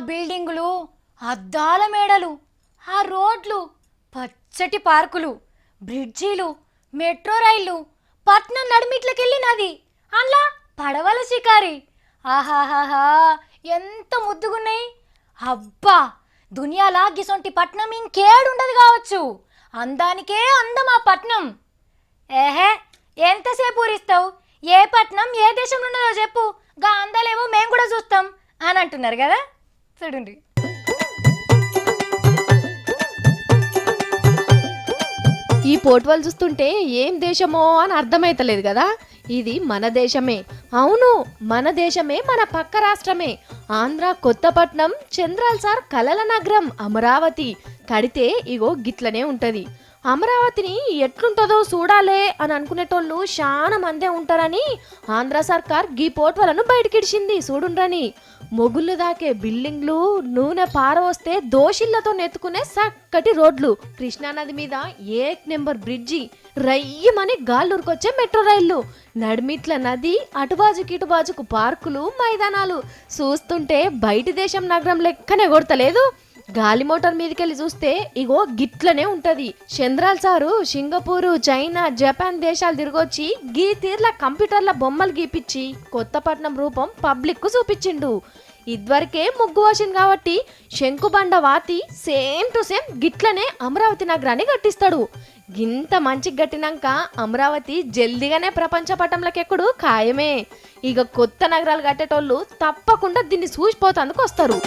బిల్డింగులు, అద్దాల మేడలు, ఆ రోడ్లు, పచ్చటి పార్కులు, బ్రిడ్జీలు, మెట్రో రైళ్లు, పట్నం నడిమిట్లకెళ్ళినది అలా పడవల షికారి. ఆహాహాహా, ఎంత ముద్దుగున్నాయి. అబ్బా, దునియాలా గిసొంటి పట్నం ఇంకేడుండదు కావచ్చు. అందానికే అందం ఆ పట్నం. ఏహే, ఎంతసేపు ఊరిస్తావు? ఏ పట్నం ఏ దేశంలో ఉన్నదో చెప్పు, గా అందాలేవో మేము కూడా చూస్తాం అని అంటున్నారు కదా. చూడండి. ఈ పోర్టువల్ చూస్తుంటే ఏం దేశమో అని అర్థమైతలేదు కదా. ఇది మన దేశమే. అవును, మన దేశమే, మన పక్క రాష్ట్రమే. ఆంధ్ర కొత్తపట్నం, చంద్రాల్ సార్ కలల నగరం అమరావతి కడితే ఇగో గిట్లనే ఉంటది. అమరావతిని ఎట్లుంటుందో చూడాలే అని అనుకునేటోళ్ళు చాలా మందే ఉంటారని ఆంధ్ర సర్కార్ గీ పోర్టువలను బయటకిడిచింది చూడుండ్రని. మొగుళ్ళు దాకే బిల్డింగ్లు, నూనె పారవస్తే దోషిళ్లతో నెత్తుకునే చక్కటి రోడ్లు, కృష్ణానది మీద ఏక్ నెంబర్ బ్రిడ్జి, రయ్యమని గాల్లూరుకొచ్చే మెట్రో రైళ్లు, నడిమిట్ల నది, అటుబాజుకి ఇటుబాజుకు పార్కులు, మైదానాలు చూస్తుంటే బయటి దేశం నగరం లెక్కనే కొడతలేదు. గాలి మోటార్ మీదకెళ్ళి చూస్తే ఇగో గిట్లనే ఉంటది. చంద్రాల్ సారు సింగపూరు, చైనా, జపాన్ దేశాలు తిరిగొచ్చి గీ తీర్ల కంప్యూటర్ల బొమ్మలు గీపిచ్చి కొత్తపట్నం రూపం పబ్లిక్ కు చూపించిండు. ఇదివరకే ముగ్గు వచ్చింది కాబట్టి శంకుబండ వాతి సేమ్ టు సేమ్ గిట్లనే అమరావతి నగరాన్ని కట్టిస్తాడు. గింత మంచిగా కట్టినాక అమరావతి జల్దిగానే ప్రపంచ పటంలోకి ఎక్కడు ఖాయమే. ఇక కొత్త నగరాలు కట్టేటోళ్ళు తప్పకుండా దీన్ని చూసిపోతందుకు వస్తారు.